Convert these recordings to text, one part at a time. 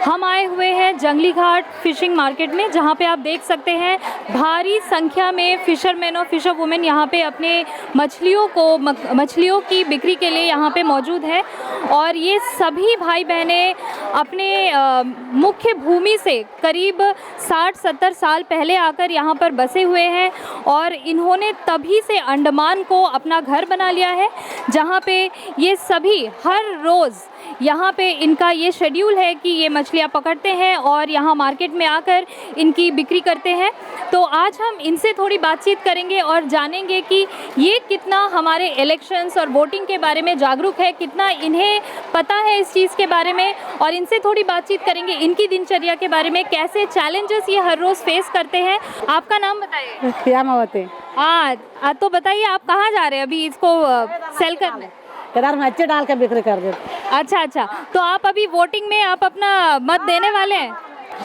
हम आए हुए हैं जंगली घाट फिशिंग मार्केट में, जहाँ पे आप देख सकते हैं भारी संख्या में फिशरमैन और फिशर वुमेन यहाँ पे अपने मछलियों की बिक्री के लिए यहाँ पे मौजूद है। और ये सभी भाई बहनें अपने मुख्य भूमि से करीब 60-70 साल पहले आकर यहाँ पर बसे हुए हैं और इन्होंने तभी से अंडमान को अपना घर बना लिया है, जहाँ पे ये सभी हर रोज़ यहाँ पे इनका ये शेड्यूल है कि ये मछलियाँ पकड़ते हैं और यहाँ मार्केट में आकर इनकी बिक्री करते हैं। तो आज हम इनसे थोड़ी बातचीत करेंगे और जानेंगे कि ये कितना हमारे इलेक्शंस और वोटिंग के बारे में जागरूक है, कितना इन्हें पता है इस चीज़ के बारे में, और इनसे थोड़ी बातचीत करेंगे इनकी दिनचर्या के बारे में, कैसे चैलेंजेस ये हर रोज़ फेस करते हैं। आपका नाम बताइए। श्यामावती। हाँ, तो बताइए आप कहाँ जा रहे हैं अभी इसको सेल करने? केदार में अच्छे डाल के बिक्री कर देते। अच्छा, तो आप अभी वोटिंग में आप अपना मत देने वाले हैं?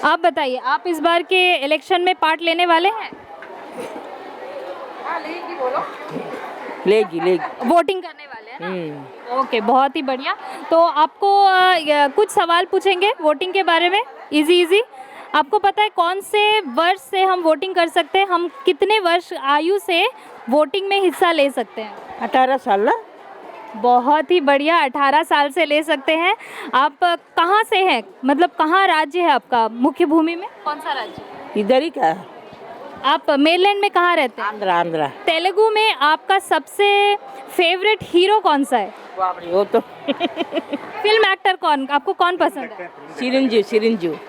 आप बताइए, आप इस बार के इलेक्शन में पार्ट लेने वाले हैं? लेगी वोटिंग करने वाले हैं ना? ओके, बहुत ही बढ़िया। तो आपको कुछ सवाल पूछेंगे वोटिंग के बारे में, इजी। आपको पता है कौन से वर्ष से हम वोटिंग कर सकते हैं? हम कितने वर्ष आयु से वोटिंग में हिस्सा ले सकते हैं? 18 साल ना? बहुत ही बढ़िया, 18 साल से ले सकते हैं। आप कहाँ से हैं, मतलब कहाँ राज्य है आपका? मुख्य भूमि में कौन सा राज्य? इधर ही का। आप मेरलैंड में कहाँ रहते हैं? आंध्रा। तेलुगु में आपका सबसे फेवरेट हीरो कौन सा है? वो तो फिल्म एक्टर आपको कौन पसंद है?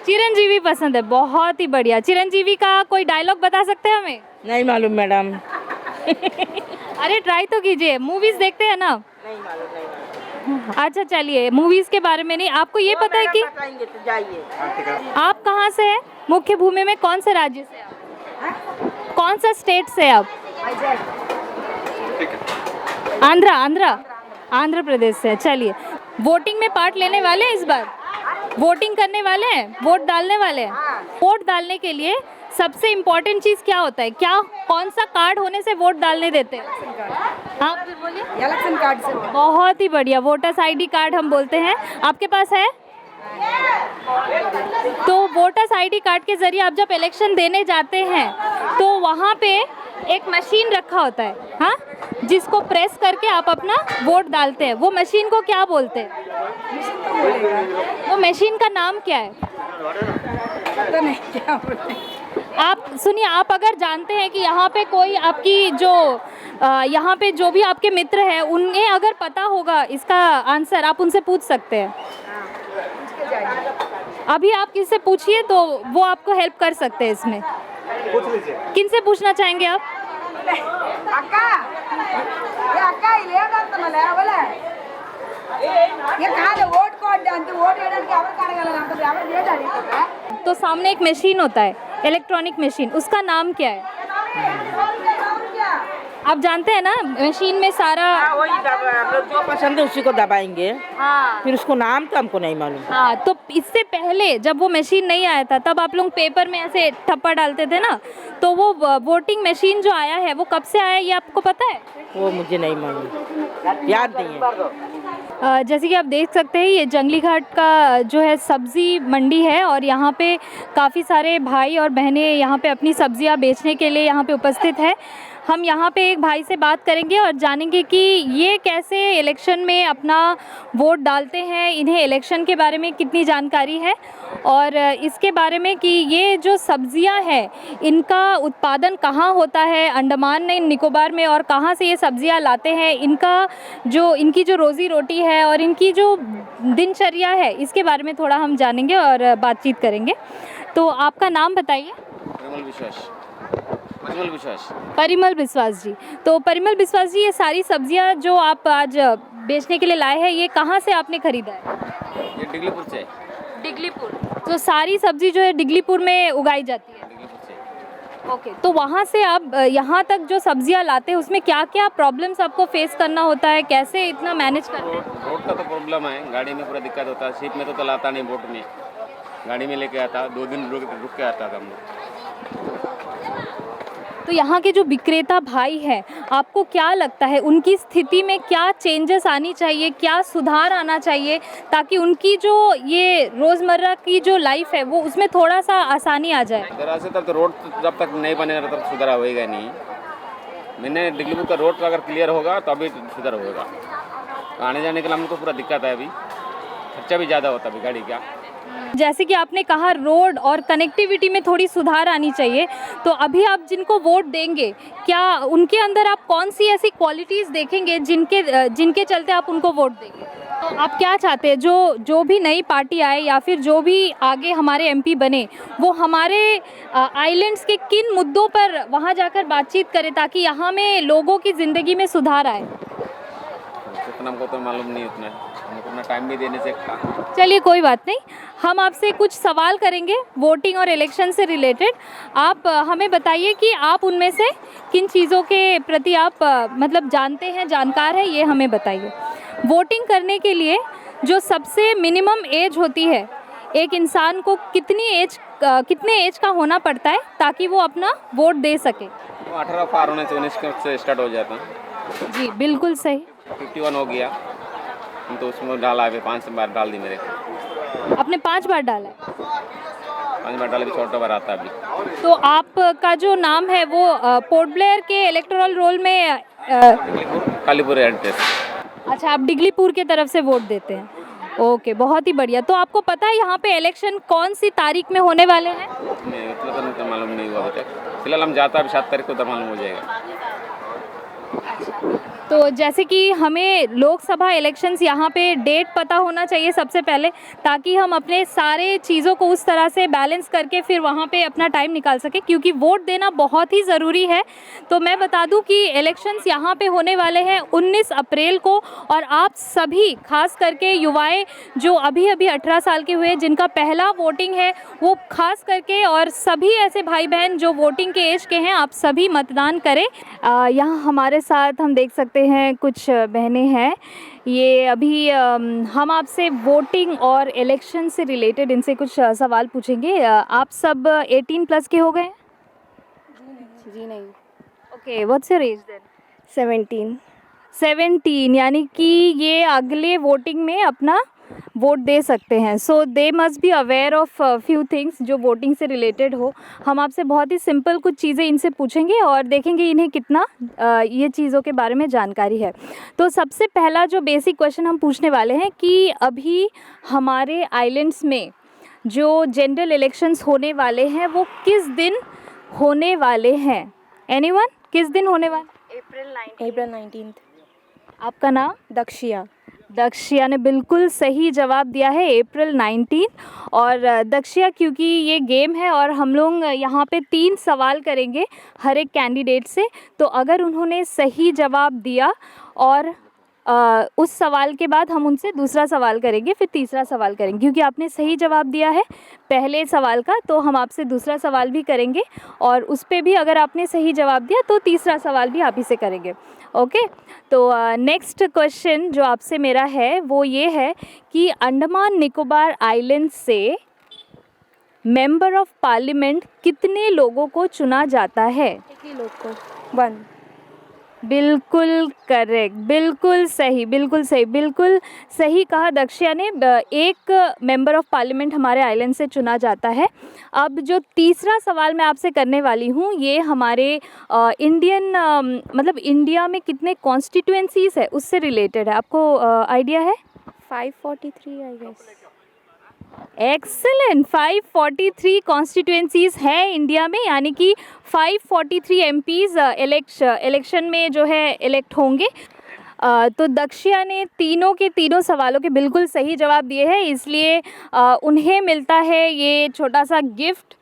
चिरंजीवी पसंद है, बहुत ही बढ़िया। चिरंजीवी का कोई डायलॉग बता सकते हैं हमें? नहीं मालूम मैडम। अरे ट्राई तो कीजिए, मूवीज देखते हैं ना? नहीं मालूम। अच्छा चलिए, मूवीज के बारे में नहीं, आपको ये पता है कि तो जाइए। आप कहाँ से हैं? मुख्य भूमि में कौन से राज्य से आप? कौन सा स्टेट से आप? आंध्र प्रदेश से। चलिए, वोटिंग में पार्ट लेने वाले हैं इस बार? वोटिंग करने वाले हैं, वोट डालने वाले हैं? वोट डालने के लिए सबसे इम्पोर्टेंट चीज़ क्या होता है? कौन सा कार्ड होने से वोट डालने देते हैं? हाँ फिर बोलिए। इलेक्शन कार्ड से। बहुत ही बढ़िया, वोटर्स आईडी कार्ड हम बोलते हैं। आपके पास है? तो वोटर्स आईडी कार्ड के ज़रिए आप जब इलेक्शन देने जाते हैं तो वहाँ पे एक मशीन रखा होता है, हाँ, जिसको प्रेस करके आप अपना वोट डालते हैं। वो मशीन को क्या बोलते हैं? वो मशीन का नाम क्या है? पता नहीं क्या बोलते हैं। आप सुनिए, आप अगर जानते हैं कि यहाँ पे कोई आपकी यहाँ पे जो भी आपके मित्र हैं उन्हें अगर पता होगा इसका आंसर, आप उनसे पूछ सकते हैं। अभी आप किससे पूछिए तो वो आपको हेल्प कर सकते हैं इसमें। पूछ लीजिए। किनसे पूछना चाहेंगे आप? तो सामने एक मशीन होता है, इलेक्ट्रॉनिक मशीन, उसका नाम क्या है? आप जानते हैं ना, मशीन में सारा वही जो पसंद है उसी को दबाएंगे। हाँ, फिर उसको नाम तो हमको नहीं मालूम। हाँ, तो इससे पहले जब वो मशीन नहीं आया था तब आप लोग पेपर में ऐसे ठप्पा डालते थे ना, तो वो वोटिंग मशीन जो आया है वो कब से आया है ये आपको पता है? वो मुझे नहीं मालूम, याद नहीं है। जैसे कि आप देख सकते हैं ये जंगली घाट का जो है सब्ज़ी मंडी है और यहाँ पे काफ़ी सारे भाई और बहनें यहाँ पे अपनी सब्जियाँ बेचने के लिए यहाँ पे उपस्थित है। हम यहाँ पे एक भाई से बात करेंगे और जानेंगे कि ये कैसे इलेक्शन में अपना वोट डालते हैं, इन्हें इलेक्शन के बारे में कितनी जानकारी है और इसके बारे में कि ये जो सब्जियां हैं इनका उत्पादन कहाँ होता है अंडमान निकोबार में और कहाँ से ये सब्जियां लाते हैं, इनकी जो रोज़ी रोटी है और इनकी जो दिनचर्या है इसके बारे में थोड़ा हम जानेंगे और बातचीत करेंगे। तो आपका नाम बताइए। परिमल विश्वास जी। तो परिमल विश्वास जी, ये सारी सब्जियां जो आप आज बेचने के लिए लाए हैं ये कहाँ से आपने खरीदा है? ये डिगलीपुर से। डिगलीपुर। तो सारी सब्जी जो है डिगलीपुर में उगाई जाती है? डिगलीपुर से। ओके, तो वहाँ से आप यहाँ तक जो सब्जियां लाते हैं उसमें क्या क्या प्रॉब्लम्स आपको फेस करना होता है, कैसे इतना मैनेज करते हैं? रोड का तो प्रॉब्लम है, गाड़ी में पूरा दिक्कत होता है। शिप में तो चलाता नहीं, बोट में गाड़ी में लेके आता, 2 दिन रुक के आता था हम लोग। तो यहाँ के जो विक्रेता भाई हैं, आपको क्या लगता है उनकी स्थिति में क्या चेंजेस आनी चाहिए, क्या सुधार आना चाहिए ताकि उनकी जो ये रोज़मर्रा की जो लाइफ है वो उसमें थोड़ा सा आसानी आ जाए? दरअसल तब तो रोड जब तक नहीं बनेगा तब तक सुधार होएगा नहीं। मैंने डिगलीपुर का रोड अगर क्लियर होगा तो अभी सुधार होगा। आने जाने के लिए हमको पूरा दिक्कत है, अभी खर्चा भी ज़्यादा होता है अभी गाड़ी का। जैसे कि आपने कहा रोड और कनेक्टिविटी में थोड़ी सुधार आनी चाहिए, तो अभी आप जिनको वोट देंगे क्या उनके अंदर आप कौन सी ऐसी क्वालिटीज़ देखेंगे जिनके चलते आप उनको वोट देंगे? तो आप क्या चाहते हैं जो भी नई पार्टी आए या फिर जो भी आगे हमारे एमपी बने वो हमारे आइलैंड्स के किन मुद्दों पर वहाँ जाकर बातचीत करें ताकि यहाँ में लोगों की ज़िंदगी में सुधार आए? उतना हमको तो मालूम नहीं, उतना हमको अपना टाइम भी देने से चलिए कोई बात नहीं, हम आपसे कुछ सवाल करेंगे वोटिंग और इलेक्शन से रिलेटेड। आप हमें बताइए कि आप उनमें से किन चीज़ों के प्रति आप मतलब जानते हैं, जानकार हैं, ये हमें बताइए। वोटिंग करने के लिए जो सबसे मिनिमम एज होती है, एक इंसान को कितने एज का होना पड़ता है ताकि वो अपना वोट दे सके? 18 पार होने से 19 से स्टार्ट हो जाता है। जी बिल्कुल सही। 51 हो गया, हम तो उसमें डाला है, 5 बार डाल दी मेरे। आपने 5 बार डाला है? 5 बार डाले भी छोटा बार आता है अभी। तो आपका जो नाम है वो पोर्ट ब्लेयर के इलेक्टोरल रोल में कालीपुर एड्रेस। अच्छा, आप डिगलीपुर के तरफ से वोट देते हैं। ओके, बहुत ही बढ़िया। तो आपको पता है यहाँ पे इलेक्शन कौन सी तारीख में होने वाले हैं? नहीं, उतना तो मालूम नहीं हुआ अभी तक। फिलहाल हम जाता है 7 तारीख को, तब मालूम हो जाएगा। तो जैसे कि हमें लोकसभा इलेक्शंस यहाँ पे डेट पता होना चाहिए सबसे पहले, ताकि हम अपने सारे चीज़ों को उस तरह से बैलेंस करके फिर वहाँ पे अपना टाइम निकाल सके, क्योंकि वोट देना बहुत ही ज़रूरी है। तो मैं बता दूं कि इलेक्शंस यहाँ पे होने वाले हैं 19 अप्रैल को, और आप सभी खास करके युवाएं जो अभी अभी 18 साल के हुए, जिनका पहला वोटिंग है, वो खास करके, और सभी ऐसे भाई बहन जो वोटिंग के एज के हैं, आप सभी मतदान करें। यहाँ हमारे साथ हम देख सकते हैं कुछ बहनें हैं। ये अभी हम आपसे वोटिंग और इलेक्शन से रिलेटेड इनसे कुछ सवाल पूछेंगे। आप सब 18 प्लस के हो गए हैं? जी नहीं। Okay, what's your age then? 17। यानी कि ये अगले वोटिंग में अपना वोट दे सकते हैं। So they must be aware of few things जो वोटिंग से रिलेटेड हो। हम आपसे बहुत ही सिंपल कुछ चीज़ें इनसे पूछेंगे और देखेंगे इन्हें कितना ये चीज़ों के बारे में जानकारी है। तो सबसे पहला जो बेसिक क्वेश्चन हम पूछने वाले हैं कि अभी हमारे आइलैंड्स में जो जनरल इलेक्शंस होने वाले हैं वो किस दिन होने वाले हैं? एनीवन, किस दिन होने वाले? अप्रैल 19। आपका नाम? दक्षिया ने बिल्कुल सही जवाब दिया है, अप्रैल 19। और दक्षिया, क्योंकि ये गेम है और हम लोग यहाँ पे 3 सवाल करेंगे हर एक कैंडिडेट से, तो अगर उन्होंने सही जवाब दिया और उस सवाल के बाद हम उनसे दूसरा सवाल करेंगे, फिर तीसरा सवाल करेंगे। क्योंकि आपने सही जवाब दिया है पहले सवाल का, तो हम आपसे दूसरा सवाल भी करेंगे, और उस पे भी अगर आपने सही जवाब दिया तो तीसरा सवाल भी आप ही से करेंगे। ओके, तो नेक्स्ट क्वेश्चन जो आपसे मेरा है वो ये है कि अंडमान निकोबार आइलैंड से मेंबर ऑफ पार्लियामेंट कितने लोगों को चुना जाता है? एक ही लोग को, 1। बिल्कुल करेक्ट, बिल्कुल सही कहा दक्षिया ने। एक मेंबर ऑफ पार्लियामेंट हमारे आइलैंड से चुना जाता है। अब जो तीसरा सवाल मैं आपसे करने वाली हूँ ये हमारे मतलब इंडिया में कितने कॉन्स्टिट्यूएंसीज है उससे रिलेटेड है। आपको आइडिया है? 543 आई गेस। एक्सेलेंट, 543 कॉन्स्टिट्यूएंसीज हैं इंडिया में, यानी कि 543 एमपीज़ इलेक्शन में जो है इलेक्ट होंगे। तो दक्षिया ने तीनों के तीनों सवालों के बिल्कुल सही जवाब दिए हैं, इसलिए उन्हें मिलता है ये छोटा सा गिफ्ट।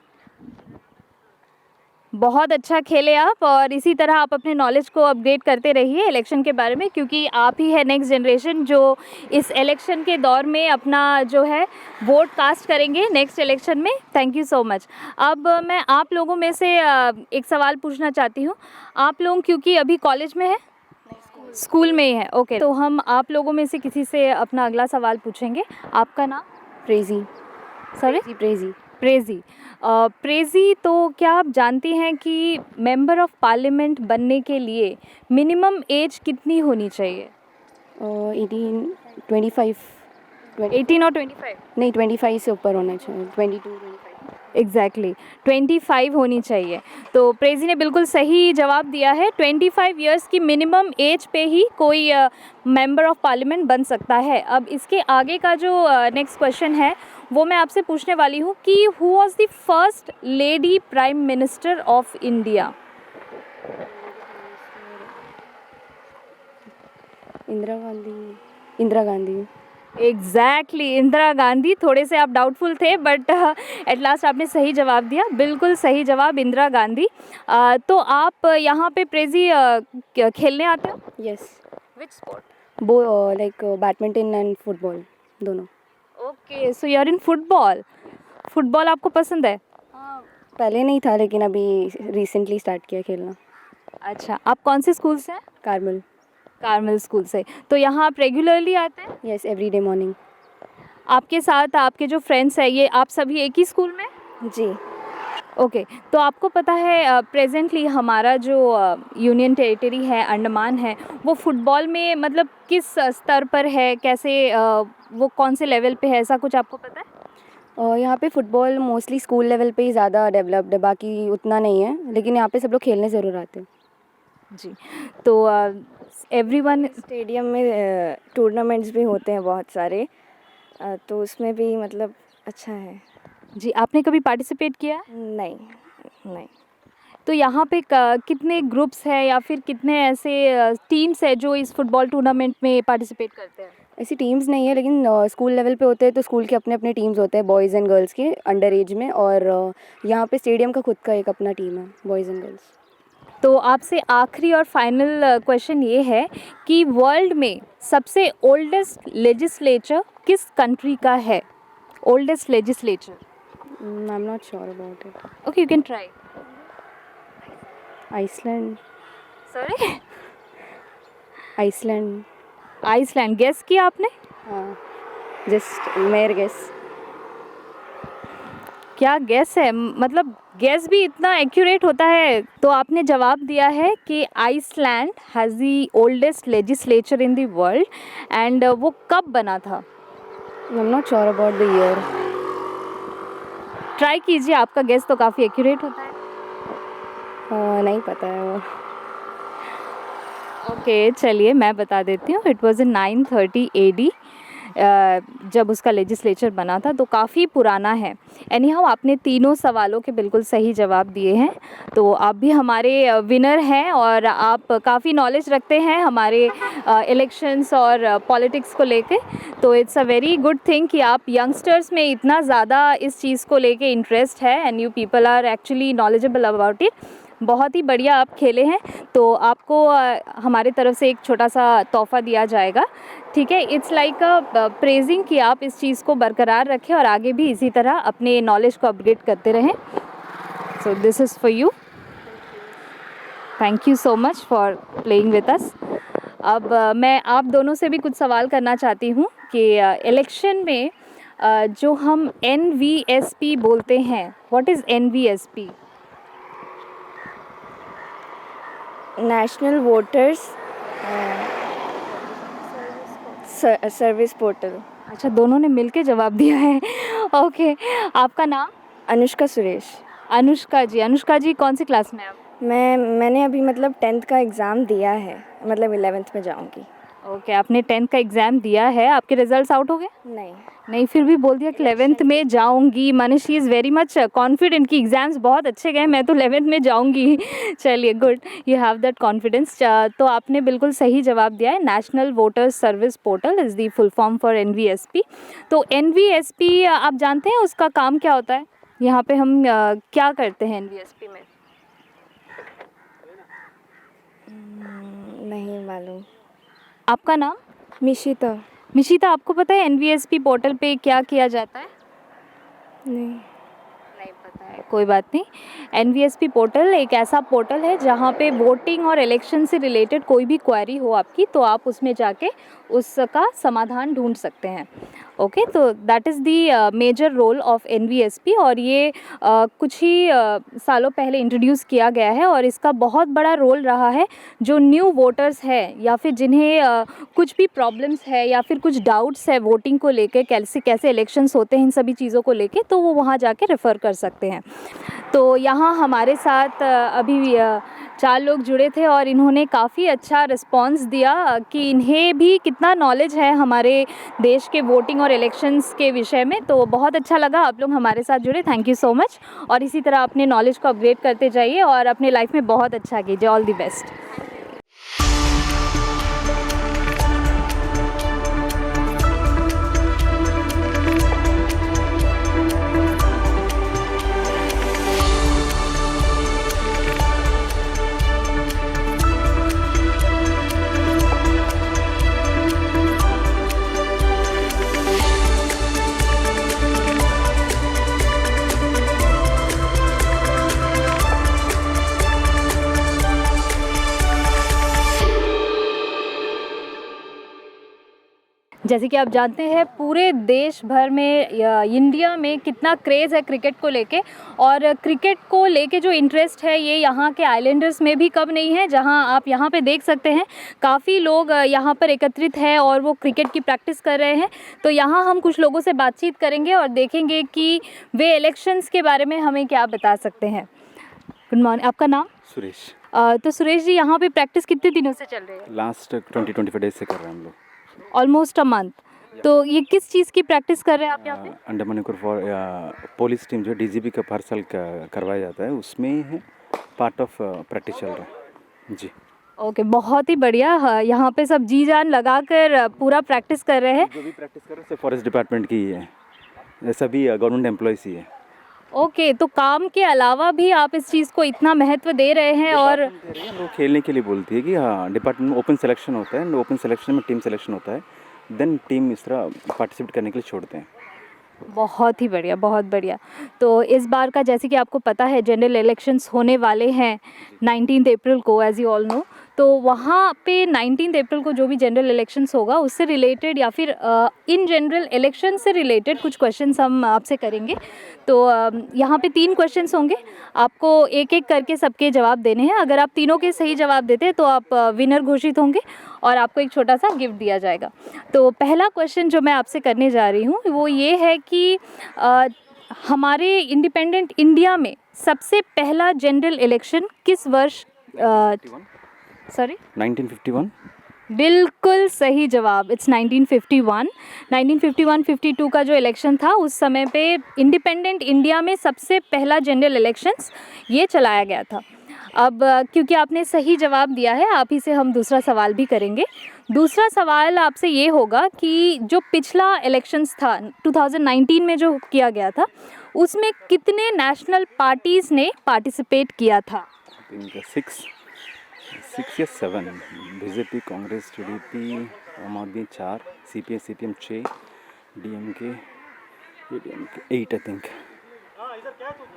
बहुत अच्छा खेले आप, और इसी तरह आप अपने नॉलेज को अपग्रेड करते रहिए इलेक्शन के बारे में, क्योंकि आप ही है नेक्स्ट जनरेशन जो इस इलेक्शन के दौर में अपना जो है वोट कास्ट करेंगे नेक्स्ट इलेक्शन में। Thank you so much. अब मैं आप लोगों में से एक सवाल पूछना चाहती हूँ। आप लोग क्योंकि अभी कॉलेज में है, स्कूल में ही है, ओके, तो हम आप लोगों में से किसी से अपना अगला सवाल पूछेंगे। आपका नाम? Prezi. Sorry, Prezi. Prezi. Prezi, तो क्या आप जानती हैं कि मेंबर ऑफ पार्लियामेंट बनने के लिए मिनिमम एज कितनी होनी चाहिए? 25 18 और 25? नहीं 25 से ऊपर होना चाहिए, 22 25। एग्जैक्टली 25 होनी चाहिए। तो प्रेजी ने बिल्कुल सही जवाब दिया है। 25 इयर्स की मिनिमम एज पे ही कोई मेंबर ऑफ पार्लियामेंट बन सकता है। अब इसके आगे का जो नेक्स्ट क्वेश्चन है वो मैं आपसे पूछने वाली हूँ कि who was the first lady prime minister of India? Indira Gandhi. Exactly Indira Gandhi. थोड़े से आप डाउटफुल थे बट एट लास्ट आपने सही जवाब दिया, बिल्कुल सही जवाब इंदिरा गांधी। तो आप यहाँ पे प्रेजी खेलने आते हो? Yes, which sport? वो लाइक बैडमिंटन एंड फुटबॉल दोनों। Okay, so you are in football. Football आपको पसंद है? पहले नहीं था लेकिन अभी रिसेंटली स्टार्ट किया खेलना। अच्छा, आप कौन से स्कूल से हैं? कार्मल। कार्मल स्कूल से। तो यहाँ आप रेगुलरली आते हैं? Yes, everyday morning. आपके साथ आपके जो फ्रेंड्स हैं ये आप सभी एक ही स्कूल में? जी। ओके, तो आपको पता है प्रेजेंटली हमारा जो यूनियन टेरिटरी है अंडमान है वो फुटबॉल में मतलब किस स्तर पर है, कैसे वो कौन से लेवल पे है, ऐसा कुछ आपको पता है? और यहाँ पे फुटबॉल मोस्टली स्कूल लेवल पे ही ज़्यादा डेवलप्ड है, बाकी उतना नहीं है, लेकिन यहाँ पे सब लोग खेलने ज़रूर आते हैं। जी, तो एवरीवन स्टेडियम में टूर्नामेंट्स भी होते हैं बहुत सारे, तो उसमें भी मतलब अच्छा है। जी, आपने कभी पार्टिसिपेट किया है? नहीं नहीं। तो यहाँ पे कितने ग्रुप्स हैं या फिर कितने ऐसे टीम्स हैं जो इस फुटबॉल टूर्नामेंट में पार्टिसिपेट करते हैं? ऐसी टीम्स नहीं है, लेकिन स्कूल लेवल पे होते हैं तो स्कूल के अपने अपने टीम्स होते हैं, बॉयज़ एंड गर्ल्स के अंडर एज में, और यहाँ पे स्टेडियम का खुद का एक अपना टीम है, बॉयज़ एंड गर्ल्स। तो आपसे आखिरी और फाइनल क्वेश्चन ये है कि वर्ल्ड में सबसे ओल्डेस्ट लेजिस्लेचर किस कंट्री का है? Oldest legislature. I am not sure about it. Okay, you can try. Iceland. Sorry? Iceland. Iceland guess किया आपने? हाँ, जस्ट मेयर गेस। क्या गेस है? मतलब गेस भी इतना एक्यूरेट होता है? तो आपने जवाब दिया है कि Iceland has the oldest legislature in the world and वो कब बना था? I am not sure about the year. Try कीजिए, आपका गेस तो काफ़ी एक्यूरेट होता है। नहीं पता है वो। ओके, चलिए मैं बता देती हूँ। इट वाज इन 930 AD जब उसका लेजिस्लेचर बना था, तो काफ़ी पुराना है। एनीहाउ आपने तीनों सवालों के बिल्कुल सही जवाब दिए हैं, तो आप भी हमारे विनर हैं और आप काफ़ी नॉलेज रखते हैं हमारे इलेक्शंस और पॉलिटिक्स को लेके। तो it's a very good thing कि आप यंगस्टर्स में इतना ज़्यादा इस चीज़ को लेके इंटरेस्ट है and you people are actually knowledgeable about it. बहुत ही बढ़िया आप खेले हैं, तो आपको हमारे तरफ से एक छोटा सा तोहफ़ा दिया जाएगा, ठीक है? इट्स लाइक अ प्रेजिंग कि आप इस चीज़ को बरकरार रखें और आगे भी इसी तरह अपने नॉलेज को अपग्रेड करते रहें। So this is for you. Thank you so much for playing with us. अब मैं आप दोनों से भी कुछ सवाल करना चाहती हूँ कि इलेक्शन में जो हम NVSP बोलते हैं, what is NVSP? National voters service portal. अच्छा, दोनों ने मिलके जवाब दिया है। ओके, आपका नाम? अनुष्का सुरेश। अनुष्का जी। अनुष्का जी कौन सी क्लास में हैं आप? मैंने अभी मतलब 10th का एग्ज़ाम दिया है, मतलब 11th में जाऊंगी। ओके, आपने 10th का एग्ज़ाम दिया है, आपके रिजल्ट्स आउट हो गए? नहीं, फिर भी बोल दिया कि 11th में जाऊंगी। माने she is very much confident कि एग्ज़ाम्स बहुत अच्छे गए, मैं तो 11th में जाऊंगी। चलिए, good, you have that confidence. तो आपने बिल्कुल सही जवाब दिया है। National voters service portal is the full form for NVSP। तो NVSP आप जानते हैं उसका काम क्या होता है? यहाँ पे हम क्या करते हैं NVSP में? नहीं मालूम। आपका नाम? मिशिता। मिशिता, आपको पता है NVSP पोर्टल पे क्या किया जाता है? नहीं। नहीं पता है। कोई बात नहीं। एनवीएसपी पोर्टल एक ऐसा पोर्टल है जहाँ पे वोटिंग और इलेक्शन से रिलेटेड कोई भी क्वेरी हो आपकी, तो आप उसमें जाके उसका समाधान ढूंढ सकते हैं। ओके, तो that is the major role of NVSP, और ये कुछ ही सालों पहले इंट्रोड्यूस किया गया है, और इसका बहुत बड़ा रोल रहा है जो न्यू वोटर्स है या फिर जिन्हें कुछ भी प्रॉब्लम्स है या फिर कुछ डाउट्स है वोटिंग को लेके, कैसे कैसे इलेक्शंस होते हैं, इन सभी चीज़ों को लेके, तो वो वहाँ जाके रेफ़र कर सकते हैं। तो यहाँ हमारे साथ अभी 4 लोग जुड़े थे और इन्होंने काफ़ी अच्छा रिस्पॉन्स दिया कि इन्हें भी कितना नॉलेज है हमारे देश के वोटिंग और इलेक्शंस के विषय में। तो बहुत अच्छा लगा आप लोग हमारे साथ जुड़े, थैंक यू सो मच। और इसी तरह अपने नॉलेज को अपग्रेड करते जाइए और अपने लाइफ में बहुत अच्छा कीजिए। All the best. जैसे कि आप जानते हैं पूरे देश भर में इंडिया में कितना क्रेज़ है क्रिकेट को लेके, और क्रिकेट को लेके जो इंटरेस्ट है ये यहाँ के आइलैंडर्स में भी कम नहीं है। जहाँ आप यहाँ पे देख सकते हैं काफ़ी लोग यहाँ पर एकत्रित हैं और वो क्रिकेट की प्रैक्टिस कर रहे हैं। तो यहाँ हम कुछ लोगों से बातचीत करेंगे और देखेंगे कि वे इलेक्शंस के बारे में हमें क्या बता सकते हैं। गुड मॉर्निंग, आपका नाम? सुरेश। तो सुरेश जी, यहाँ पे प्रैक्टिस कितने दिनों से चल रही है? लास्ट 20-25 डेज से कर रहे हैं हम लोग, ऑलमोस्ट अ मंथ। तो ये किस चीज़ की प्रैक्टिस कर रहे हैं आप यहाँ पे? Andaman Nicobar for police team जो डीजीपी का हर साल करवाया जाता है, उसमें ही है, पार्ट ऑफ प्रैक्टिस चल रहा है जी। ओके, बहुत ही बढ़िया। हाँ, यहाँ पे सब जी जान लगाकर पूरा प्रैक्टिस कर रहे हैं। जो भी प्रैक्टिस कर रहे हैं फॉरेस्ट डिपार्टमेंट की ही है, सभी गवर्नमेंट एम्प्लॉयज़ ही है। ओके, तो काम के अलावा भी आप इस चीज़ को इतना महत्व दे रहे हैं। और वो खेलने के लिए बोलती है कि हाँ, डिपार्टमेंट में ओपन सिलेक्शन होता है, ओपन सिलेक्शन में टीम सिलेक्शन होता है, देन टीम इस तरह पार्टिसिपेट करने के लिए छोड़ते हैं। बहुत ही बढ़िया, बहुत बढ़िया। तो इस बार का जैसे कि आपको पता है जनरल इलेक्शंस होने वाले हैं 19 अप्रैल को, एज यू ऑल नो। तो वहाँ पे 19 अप्रैल को जो भी जनरल इलेक्शंस होगा उससे रिलेटेड या फिर इन जनरल इलेक्शन से रिलेटेड कुछ क्वेश्चंस हम आपसे करेंगे। तो यहाँ पे 3 क्वेश्चंस होंगे, आपको एक एक करके सबके जवाब देने हैं। अगर आप तीनों के सही जवाब देते हैं तो आप विनर घोषित होंगे और आपको एक छोटा सा गिफ्ट दिया जाएगा। तो पहला क्वेश्चन जो मैं आपसे करने जा रही हूँ वो ये है कि हमारे इंडिपेंडेंट इंडिया में सबसे पहला जनरल इलेक्शन किस वर्ष? सॉरी, 1951। बिल्कुल सही जवाब, इट्स 1951। 1951-52 का जो इलेक्शन था उस समय पे इंडिपेंडेंट इंडिया में सबसे पहला जनरल इलेक्शंस ये चलाया गया था। अब क्योंकि आपने सही जवाब दिया है, आप ही से हम दूसरा सवाल भी करेंगे। दूसरा सवाल आपसे ये होगा कि जो पिछला इलेक्शंस था 2019 में जो किया गया था उसमें कितने नेशनल पार्टीज़ ने पार्टिसिपेट किया था? 6 या 7, बीजेपी, कांग्रेस, टीडीपी, आम आदमी 4, CPM 6, DMK 8 I think.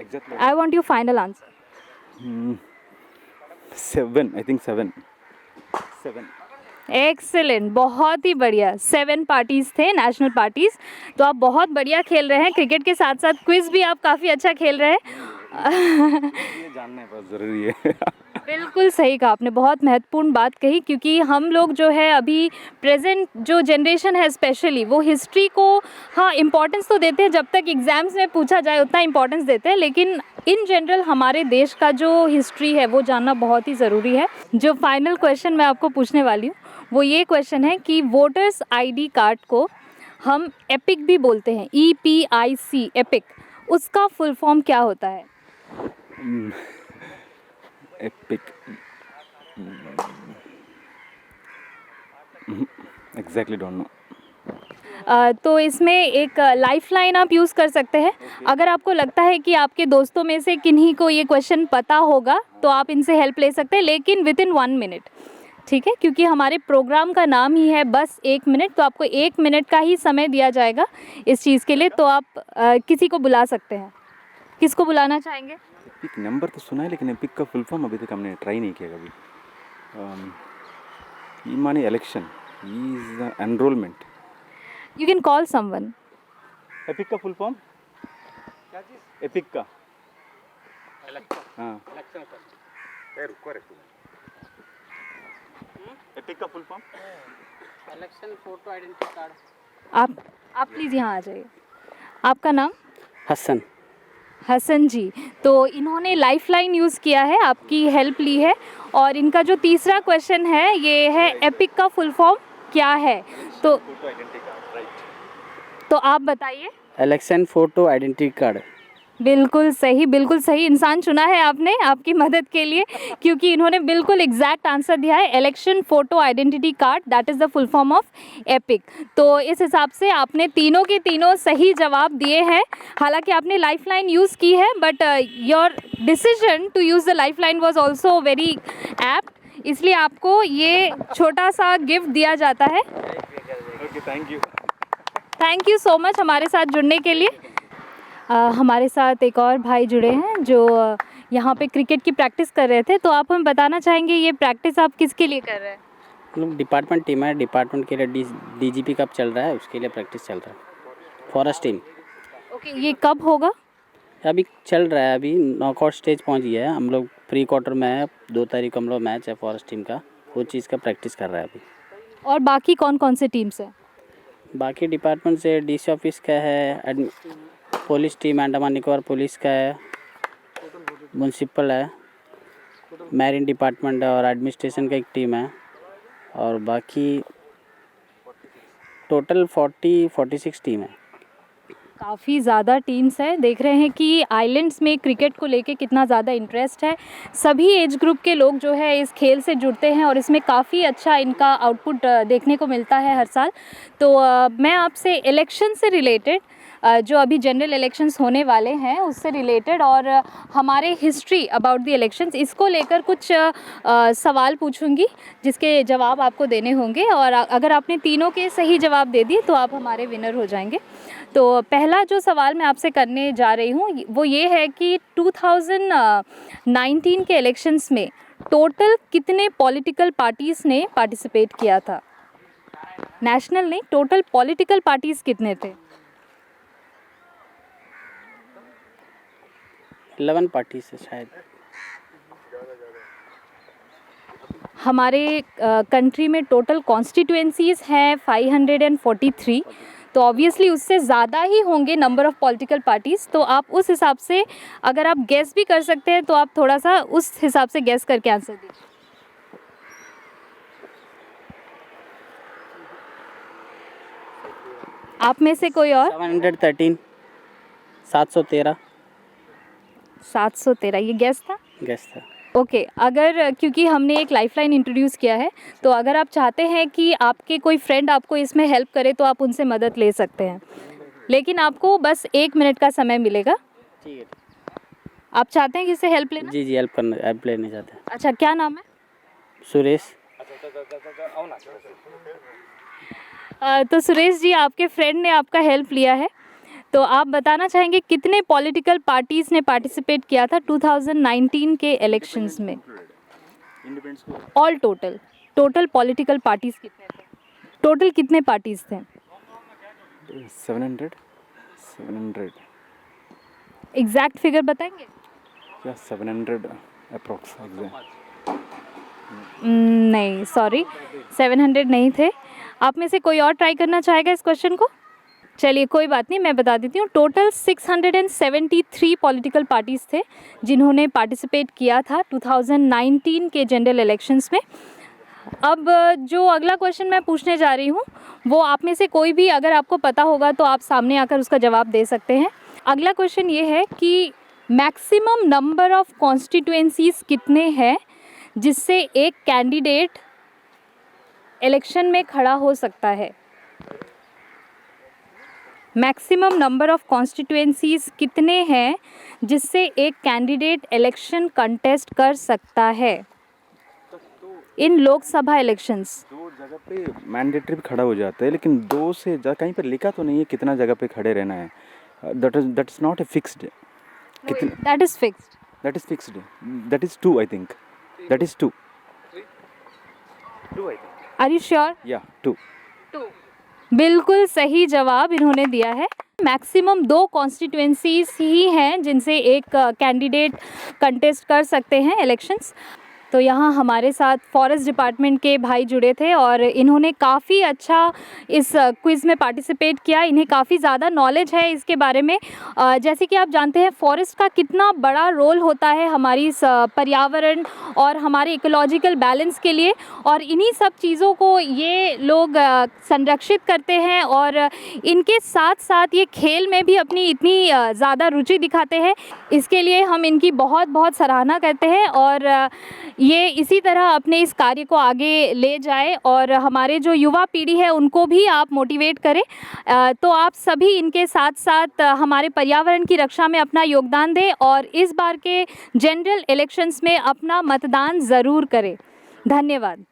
Exactly I want your final answer. 7 I think 7। Excellent, बहुत ही बढ़िया। 7 पार्टीज़ थे, नेशनल पार्टीज़। तो आप बहुत बढ़िया खेल रहे हैं क्रिकेट के साथ साथ क्विज़ भी आप काफ़ी अच्छा खेल रहे हैं। ये जानना बहुत ज़रूरी है। बिल्कुल सही कहा आपने, बहुत महत्वपूर्ण बात कही, क्योंकि हम लोग जो है अभी प्रेजेंट जो जनरेशन है स्पेशली वो हिस्ट्री को हाँ इम्पोर्टेंस तो देते हैं, जब तक एग्ज़ाम्स में पूछा जाए उतना इम्पोर्टेंस देते हैं, लेकिन इन जनरल हमारे देश का जो हिस्ट्री है वो जानना बहुत ही ज़रूरी है। जो फाइनल क्वेश्चन मैं आपको पूछने वाली हूँ वो ये क्वेश्चन है कि वोटर्स ID कार्ड को हम एपिक भी बोलते हैं, EPIC, एपिक, उसका फुल फॉर्म क्या होता है? Epic exactly don't know. तो इसमें एक लाइफलाइन आप यूज़ कर सकते हैं। अगर आपको लगता है कि आपके दोस्तों में से किन्हीं को ये क्वेश्चन पता होगा तो आप इनसे हेल्प ले सकते हैं, लेकिन विद इन 1 मिनट, ठीक है? क्योंकि हमारे प्रोग्राम का नाम ही है बस 1 मिनट, तो आपको 1 मिनट का ही समय दिया जाएगा इस चीज़ के लिए। तो आप किसी को बुला सकते हैं। किसको बुलाना चाहेंगे? एपिक नंबर तो सुना है, लेकिन एपिक का फुल फॉर्म अभी तक हमने ट्राई नहीं किया कभी। ये माने election, is enrolment. You can call someone. Epic का फुल फॉर्म क्या चीज़? एपिक का हाँ एपिक का full form election photo identity card. आप प्लीज़ यहाँ आ जाइए। आपका नाम? हसन। हसन जी। तो इन्होंने लाइफलाइन यूज़ किया है, आपकी हेल्प ली है। और इनका जो तीसरा क्वेश्चन है ये है एपिक का फुल फॉर्म क्या है? तो आप बताइए। Election photo identity card. बिल्कुल सही इंसान चुना है आपने आपकी मदद के लिए, क्योंकि इन्होंने बिल्कुल एग्जैक्ट आंसर दिया है। Election photo identity card, that is the full form of epic. तो इस हिसाब से आपने तीनों के तीनों सही जवाब दिए हैं। हालांकि आपने लाइफलाइन यूज़ की है, but your decision to use the lifeline was also very apt, इसलिए आपको ये छोटा सा गिफ्ट दिया जाता है। Okay, thank you so much हमारे साथ जुड़ने के लिए। हमारे साथ एक और भाई जुड़े हैं जो यहाँ पे क्रिकेट की प्रैक्टिस कर रहे थे। तो आप हमें बताना चाहेंगे ये प्रैक्टिस आप किसके लिए कर रहे हैं? लोग डिपार्टमेंट टीम है, डिपार्टमेंट के लिए डीजीपी कप चल रहा है, उसके लिए प्रैक्टिस चल रहा है। Forest team. ओके, ये कब होगा? अभी चल रहा है, अभी नॉकआउट स्टेज पहुंच गया है। हम लोग प्री क्वार्टर में है, 2 तारीख को हम लोग मैच है फॉरेस्ट टीम का, वो चीज़ का प्रैक्टिस कर रहा है अभी। और बाकी कौन कौन से टीम्स हैं? बाकी डिपार्टमेंट से डीसी ऑफिस का है, police team Andaman Nicobar police का है, म्यूनसिपल है, मैरीन डिपार्टमेंट है और एडमिनिस्ट्रेशन का एक टीम है। और बाकी टोटल 46 टीम है। काफ़ी ज़्यादा टीम्स हैं। देख रहे हैं कि आइलैंड्स में क्रिकेट को लेके कितना ज़्यादा इंटरेस्ट है। सभी एज ग्रुप के लोग जो है इस खेल से जुड़ते हैं और इसमें काफ़ी अच्छा इनका आउटपुट देखने को मिलता है हर साल। तो मैं आपसे इलेक्शन से रिलेटेड, जो अभी जनरल इलेक्शंस होने वाले हैं उससे रिलेटेड और हमारे हिस्ट्री अबाउट द इलेक्शंस, इसको लेकर कुछ सवाल पूछूंगी जिसके जवाब आपको देने होंगे। और अगर आपने तीनों के सही जवाब दे दिए तो आप हमारे विनर हो जाएंगे। तो पहला जो सवाल मैं आपसे करने जा रही हूँ वो ये है कि 2019 के इलेक्शंस में टोटल कितने पॉलिटिकल पार्टीज़ ने पार्टिसिपेट किया था? नेशनल नहीं, टोटल पॉलिटिकल पार्टीज़ कितने थे? 11 पार्टी से शायद। हमारे कंट्री में टोटल कॉन्स्टिट्यूएंसीज़ हैं 543, तो ऑब्वियसली उससे ज़्यादा ही होंगे नंबर ऑफ़ पॉलिटिकल पार्टीज़। तो आप उस हिसाब से अगर आप गेस भी कर सकते हैं तो आप थोड़ा सा उस हिसाब से गेस करके आंसर दीजिए। आप में से कोई और? 713, 713 713, ये गेस था? गेस था। ओके, अगर क्योंकि हमने एक लाइफलाइन इंट्रोड्यूस किया है तो अगर आप चाहते हैं कि आपके कोई फ्रेंड आपको इसमें हेल्प करे तो आप उनसे मदद ले सकते हैं, लेकिन आपको बस 1 मिनट का समय मिलेगा। ठीक है। आप चाहते हैं किससे हेल्प लेना? जी हेल्प लेने जाते हैं। अच्छा, क्या नाम है? सुरेश। तो सुरेश जी, आपके फ्रेंड ने आपका हेल्प लिया है, तो आप बताना चाहेंगे कितने पॉलिटिकल पार्टीज़ ने पार्टिसिपेट किया था 2019 के इलेक्शंस में? ऑल टोटल पॉलिटिकल पार्टीज़ कितने थे? टोटल कितने पार्टीज़ थे? 700 एग्जैक्ट फिगर बताएंगे? या 700 अप्रोक्स नहीं, सॉरी, 700 नहीं थे। आप में से कोई और ट्राई करना चाहेगा इस क्वेश्चन को? चलिए, कोई बात नहीं, मैं बता देती हूँ। टोटल 673 पॉलिटिकल पार्टीज़ थे जिन्होंने पार्टिसिपेट किया था 2019 के जनरल इलेक्शंस में। अब जो अगला क्वेश्चन मैं पूछने जा रही हूँ वो आप में से कोई भी अगर आपको पता होगा तो आप सामने आकर उसका जवाब दे सकते हैं। अगला क्वेश्चन ये है कि मैक्सिमम नंबर ऑफ़ कॉन्स्टिट्यूएंसीज़ कितने हैं जिससे एक कैंडिडेट इलेक्शन में खड़ा हो सकता है? मैक्सिमम नंबर ऑफ़ कॉन्स्टिट्यूएंसीज़ कितने हैं जिससे एक कैंडिडेट इलेक्शन कंटेस्ट कर सकता है इन लोकसभा इलेक्शंस? 2 जगह पे मैंडेटरी भी खड़ा हो जाता है, लेकिन 2 से ज़्यादा कहीं पर लिखा तो नहीं है कितना जगह पे खड़े रहना है। That is not a fixed. कितने that is fixed. That is fixed, that is 2 I think, that is 2 I think, are you sure? या 2। बिल्कुल सही जवाब इन्होंने दिया है। मैक्सिमम 2 कॉन्स्टिट्यूएंसीज ही हैं जिनसे एक कैंडिडेट कंटेस्ट कर सकते हैं इलेक्शंस। तो यहाँ हमारे साथ फॉरेस्ट डिपार्टमेंट के भाई जुड़े थे और इन्होंने काफ़ी अच्छा इस क्विज़ में पार्टिसिपेट किया। इन्हें काफ़ी ज़्यादा नॉलेज है इसके बारे में। जैसे कि आप जानते हैं फॉरेस्ट का कितना बड़ा रोल होता है हमारी पर्यावरण और हमारे इकोलॉजिकल बैलेंस के लिए, और इन्हीं सब चीज़ों को ये लोग संरक्षित करते हैं और इनके साथ साथ ये खेल में भी अपनी इतनी ज़्यादा रुचि दिखाते हैं। इसके लिए हम इनकी बहुत बहुत सराहना करते हैं और ये इसी तरह अपने इस कार्य को आगे ले जाए और हमारे जो युवा पीढ़ी है उनको भी आप मोटिवेट करें। तो आप सभी इनके साथ साथ हमारे पर्यावरण की रक्षा में अपना योगदान दें और इस बार के जनरल इलेक्शंस में अपना मतदान ज़रूर करें। धन्यवाद।